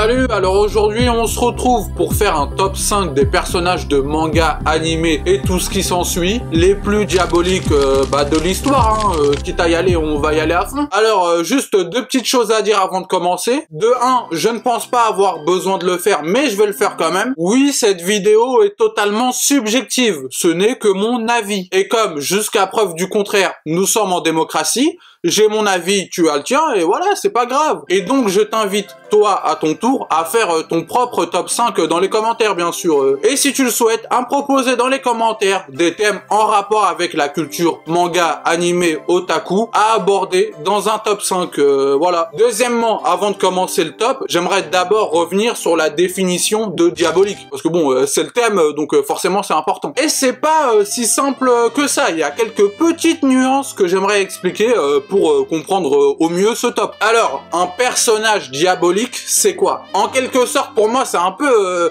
Salut, alors aujourd'hui on se retrouve pour faire un top 5 des personnages de manga, animé et tout ce qui s'ensuit, les plus diaboliques de l'histoire, quitte à y aller, on va y aller à fond. Alors juste deux petites choses à dire avant de commencer. De 1, je ne pense pas avoir besoin de le faire, mais je vais le faire quand même. Oui, cette vidéo est totalement subjective, ce n'est que mon avis. Et comme, jusqu'à preuve du contraire, nous sommes en démocratie, j'ai mon avis, tu as le tien, et voilà, c'est pas grave. Et donc, je t'invite, toi, à ton tour, à faire ton propre top 5 dans les commentaires, bien sûr. Et si tu le souhaites, à me proposer dans les commentaires des thèmes en rapport avec la culture manga, animé, otaku, à aborder dans un top 5, voilà. Deuxièmement, avant de commencer le top, j'aimerais d'abord revenir sur la définition de diabolique. Parce que bon, c'est le thème, donc forcément, c'est important. Et c'est pas si simple que ça, il y a quelques petites nuances que j'aimerais expliquer pour comprendre au mieux ce top. Alors, un personnage diabolique, c'est quoi? En quelque sorte, pour moi, c'est un peu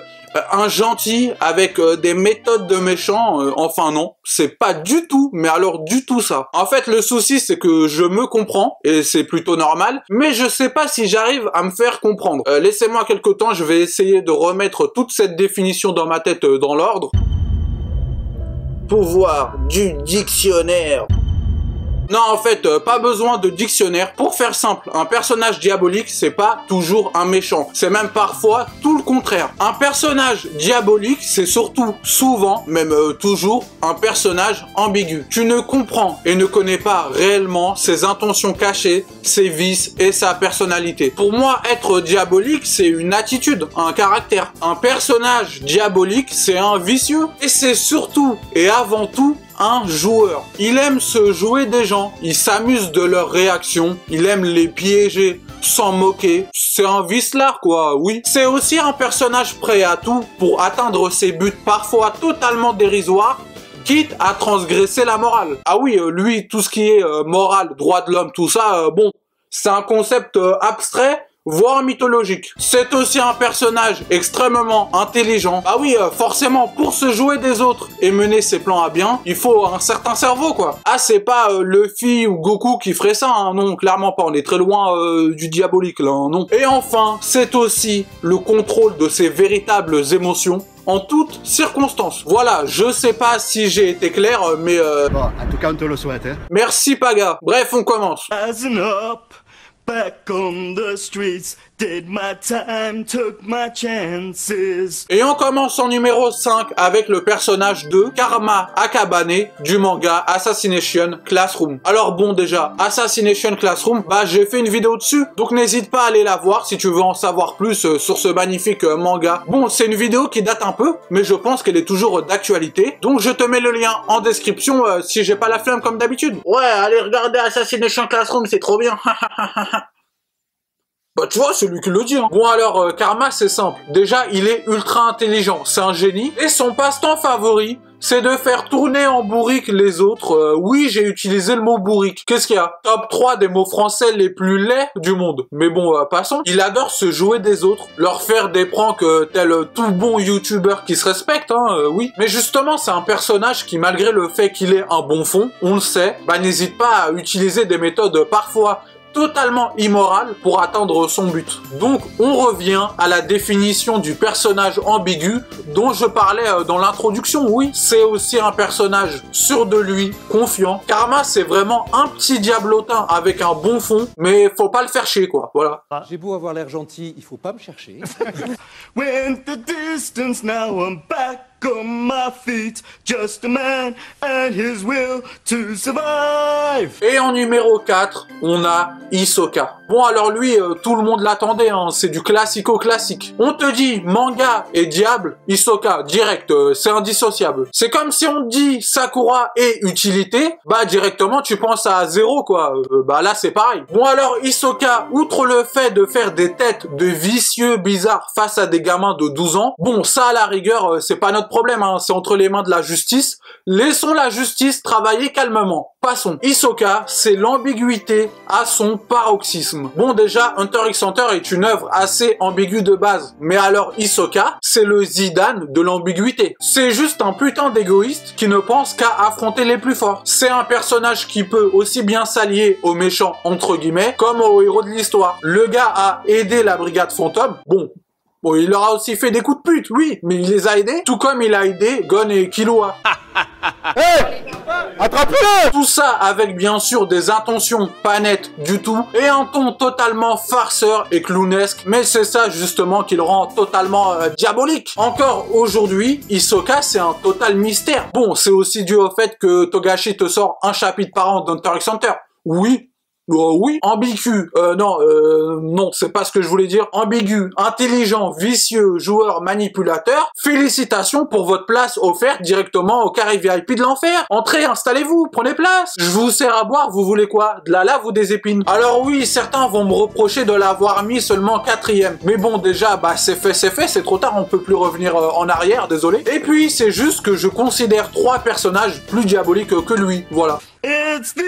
un gentil avec des méthodes de méchant. Enfin non, c'est pas du tout, mais alors du tout ça. En fait, le souci, c'est que je me comprends, et c'est plutôt normal, mais je sais pas si j'arrive à me faire comprendre. Laissez-moi quelques temps, je vais essayer de remettre toute cette définition dans ma tête dans l'ordre. Pouvoir du dictionnaire. Non, en fait, pas besoin de dictionnaire. Pour faire simple, un personnage diabolique, c'est pas toujours un méchant. C'est même parfois tout le contraire. Un personnage diabolique, c'est surtout, souvent, même toujours, un personnage ambigu. Tu ne comprends et ne connais pas réellement ses intentions cachées, ses vices et sa personnalité. Pour moi, être diabolique, c'est une attitude, un caractère. Un personnage diabolique, c'est un vicieux. Et c'est surtout, et avant tout, un joueur. Il aime se jouer des gens, il s'amuse de leurs réactions, il aime les piéger, s'en moquer. C'est un vicelard quoi, oui. C'est aussi un personnage prêt à tout pour atteindre ses buts parfois totalement dérisoires, quitte à transgresser la morale. Ah oui, lui, tout ce qui est morale, droit de l'homme, tout ça, bon, c'est un concept abstrait, voire mythologique. C'est aussi un personnage extrêmement intelligent. Ah oui, forcément, pour se jouer des autres et mener ses plans à bien, il faut un certain cerveau, quoi. Ah, c'est pas Luffy ou Goku qui ferait ça, hein, non, clairement pas. On est très loin du diabolique, là, hein, non. Et enfin, c'est aussi le contrôle de ses véritables émotions en toutes circonstances. Voilà, je sais pas si j'ai été clair, mais Bon, en tout cas, on te le souhaite, hein. Merci, Paga. Bref, on commence. Rising up, back on the streets, did my time, took my chances. Et on commence en numéro 5 avec le personnage de Karma Akabane du manga Assassination Classroom. Alors bon, déjà, Assassination Classroom, j'ai fait une vidéo dessus, donc n'hésite pas à aller la voir si tu veux en savoir plus sur ce magnifique manga. Bon, c'est une vidéo qui date un peu, mais je pense qu'elle est toujours d'actualité, donc je te mets le lien en description si j'ai pas la flemme comme d'habitude. Ouais, allez regarder Assassination Classroom, c'est trop bien. Bah tu vois, c'est lui qui le dit, hein. Bon alors, Karma c'est simple. Déjà, il est ultra intelligent, c'est un génie. Et son passe-temps favori, c'est de faire tourner en bourrique les autres. Oui, j'ai utilisé le mot bourrique. Qu'est-ce qu'il y a? Top 3 des mots français les plus laids du monde. Mais bon, passons. Il adore se jouer des autres, leur faire des pranks tel tout bon youtubeur qui se respecte, hein, oui. Mais justement, c'est un personnage qui, malgré le fait qu'il ait un bon fond, on le sait, n'hésite pas à utiliser des méthodes parfois totalement immoral pour atteindre son but. Donc on revient à la définition du personnage ambigu dont je parlais dans l'introduction. Oui, c'est aussi un personnage sûr de lui, confiant. Karma, c'est vraiment un petit diablotin avec un bon fond, mais faut pas le faire chier quoi, voilà. J'ai beau avoir l'air gentil, il faut pas me chercher. Went the distance, now I'm back on my feet. Just a man and his will to survive. Et en numéro 4, on a Hisoka. Bon alors lui, tout le monde l'attendait, hein, c'est du classico-classique. On te dit manga et diable, Hisoka, direct, c'est indissociable. C'est comme si on te dit Sakura et utilité, directement tu penses à zéro quoi, là c'est pareil. Bon alors Hisoka, outre le fait de faire des têtes de vicieux bizarres face à des gamins de 12 ans, bon ça à la rigueur, c'est pas notre de problème, hein, c'est entre les mains de la justice. Laissons la justice travailler calmement. Passons. Hisoka, c'est l'ambiguïté à son paroxysme. Bon, déjà, Hunter x Hunter est une œuvre assez ambiguë de base. Mais alors, Hisoka, c'est le Zidane de l'ambiguïté. C'est juste un putain d'égoïste qui ne pense qu'à affronter les plus forts. C'est un personnage qui peut aussi bien s'allier aux méchants, entre guillemets, comme aux héros de l'histoire. Le gars a aidé la brigade fantôme. Bon, il leur a aussi fait des coups de pute, oui, mais il les a aidés, tout comme il a aidé Gon et Killua. Hey, attrape-le! Tout ça avec bien sûr des intentions pas nettes du tout et un ton totalement farceur et clownesque, mais c'est ça justement qui le rend totalement diabolique. Encore aujourd'hui, Hisoka c'est un total mystère. Bon, c'est aussi dû au fait que Togashi te sort un chapitre par an d'Hunter x Hunter. Oui. Oui, ambigu, non, c'est pas ce que je voulais dire. Ambigu, intelligent, vicieux, joueur, manipulateur. Félicitations pour votre place offerte directement au carré VIP de l'enfer. Entrez, installez-vous, prenez place. Je vous sers à boire, vous voulez quoi? De la lave ou des épines? Alors oui, certains vont me reprocher de l'avoir mis seulement 4e. Mais bon, déjà, c'est fait, c'est trop tard, on peut plus revenir en arrière, désolé. Et puis, c'est juste que je considère 3 personnages plus diaboliques que lui, voilà. It's the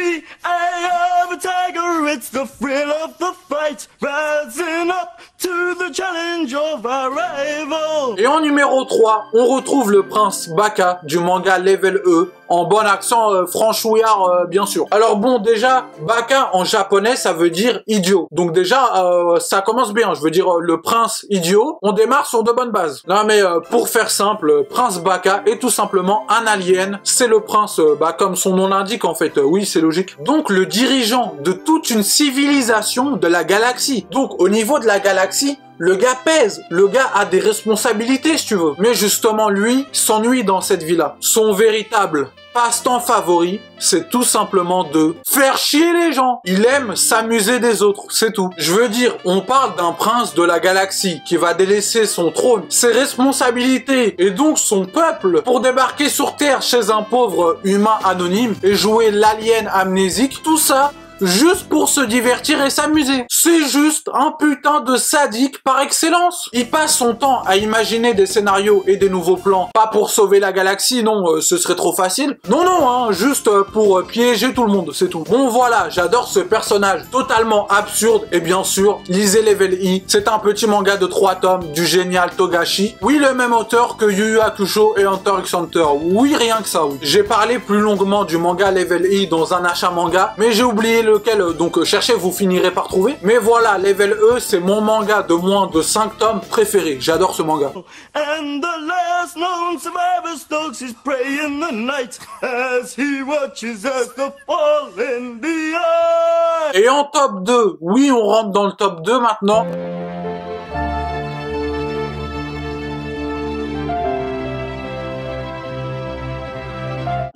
eye of a tiger, it's the thrill of the fight, rising up to the challenge of our rival. Et en numéro 3, on retrouve le prince Baka du manga Level E, en bon accent franchouillard bien sûr. Alors bon, déjà, Baka en japonais ça veut dire idiot. Donc déjà, ça commence bien, je veux dire le prince idiot, on démarre sur de bonnes bases. Non mais pour faire simple, prince Baka est tout simplement un alien, c'est le prince, comme son nom l'indique en fait, oui c'est logique. Donc le dirigeant de toute une civilisation de la galaxie. Donc au niveau de la galaxie, le gars pèse, le gars a des responsabilités si tu veux. Mais justement lui s'ennuie dans cette vie-là. Son véritable passe-temps favori, c'est tout simplement de faire chier les gens. Il aime s'amuser des autres, c'est tout. Je veux dire, on parle d'un prince de la galaxie qui va délaisser son trône, ses responsabilités et donc son peuple pour débarquer sur Terre chez un pauvre humain anonyme et jouer l'alien amnésique. Tout ça juste pour se divertir et s'amuser. C'est juste un putain de sadique par excellence. Il passe son temps à imaginer des scénarios et des nouveaux plans, pas pour sauver la galaxie, non, ce serait trop facile. Non, juste pour piéger tout le monde, c'est tout. Bon voilà, j'adore ce personnage totalement absurde et bien sûr, lisez Level E, c'est un petit manga de 3 tomes du génial Togashi. Oui, le même auteur que Yu Yu Hakusho et Hunter x Hunter. Oui, rien que ça, oui. J'ai parlé plus longuement du manga Level E dans un achat manga, mais j'ai oublié lequel, donc cherchez, vous finirez par trouver. Mais voilà, Level E, c'est mon manga de moins de 5 tomes préféré. J'adore ce manga. And the last known survivor stalks his prey in the night as he watches us the fall in the eye. Et en top 2, oui, on rentre dans le top 2 maintenant.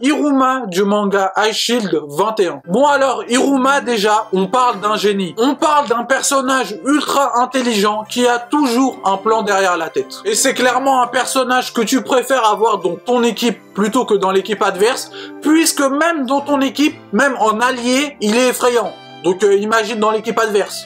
Iruma du manga High Shield 21. Bon alors, Iruma déjà, on parle d'un génie. On parle d'un personnage ultra intelligent qui a toujours un plan derrière la tête. Et c'est clairement un personnage que tu préfères avoir dans ton équipe plutôt que dans l'équipe adverse, puisque même dans ton équipe, même en allié, il est effrayant. Donc imagine dans l'équipe adverse.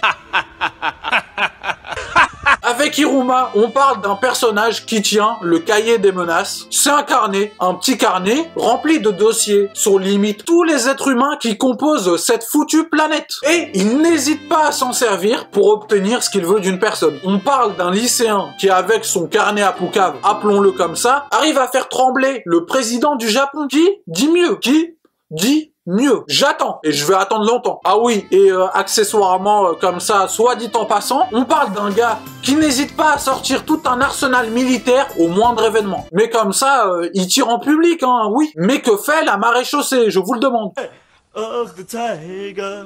Avec Iruma, on parle d'un personnage qui tient le cahier des menaces. C'est un carnet, un petit carnet, rempli de dossiers sur limite tous les êtres humains qui composent cette foutue planète. Et il n'hésite pas à s'en servir pour obtenir ce qu'il veut d'une personne. On parle d'un lycéen qui, avec son carnet à poucave, appelons-le comme ça, arrive à faire trembler le président du Japon. Qui dit mieux? Qui dit mieux? J'attends, et je vais attendre longtemps. Ah oui, et accessoirement, comme ça, soit dit en passant, on parle d'un gars qui n'hésite pas à sortir tout un arsenal militaire au moindre événement. Mais comme ça, il tire en public, hein, oui. Mais que fait la maréchaussée, je vous le demande. Of the tiger.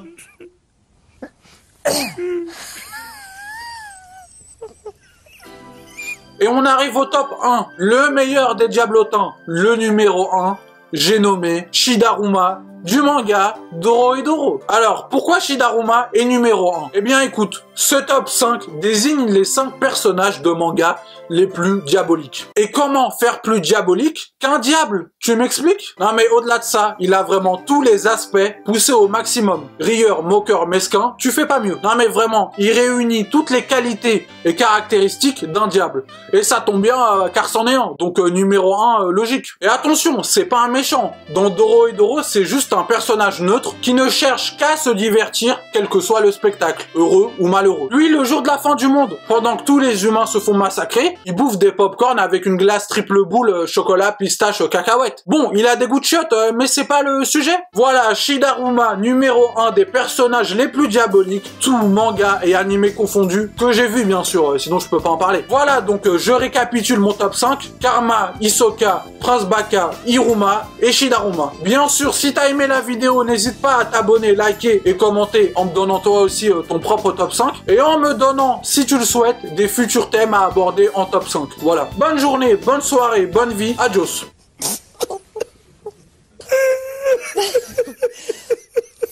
Et on arrive au top 1, le meilleur des diablotins, le numéro 1, j'ai nommé Shidaruma du manga Dorohedoro. Alors, pourquoi Shidaruma est numéro 1? Eh bien écoute, ce top 5 désigne les 5 personnages de manga les plus diaboliques. Et comment faire plus diabolique qu'un diable? Tu m'expliques? Non mais au-delà de ça, il a vraiment tous les aspects poussés au maximum. Rieur, moqueur, mesquin, tu fais pas mieux. Non mais vraiment, il réunit toutes les qualités et caractéristiques d'un diable. Et ça tombe bien car c'en est un. Donc numéro 1, logique. Et attention, c'est pas un méchant. Dans Dorohedoro, c'est juste un personnage neutre qui ne cherche qu'à se divertir, quel que soit le spectacle, heureux ou malheureux. Lui, le jour de la fin du monde, pendant que tous les humains se font massacrer, il bouffe des pop-corn avec une glace triple boule, chocolat, pistache, cacahuète. Bon, il a des goûts de chiottes, mais c'est pas le sujet. Voilà, Shidaruma, numéro 1 des personnages les plus diaboliques, tout manga et animé confondus, que j'ai vu bien sûr, sinon je peux pas en parler. Voilà, donc je récapitule mon top 5, Karma, Hisoka, Prince Baka, Iruma et Shidaruma. Bien sûr, si t'as aimé la vidéo, n'hésite pas à t'abonner, liker et commenter en me donnant toi aussi ton propre top 5 et en me donnant, si tu le souhaites, des futurs thèmes à aborder en top 5. Voilà. Bonne journée, bonne soirée, bonne vie, adios.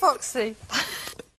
Foxy.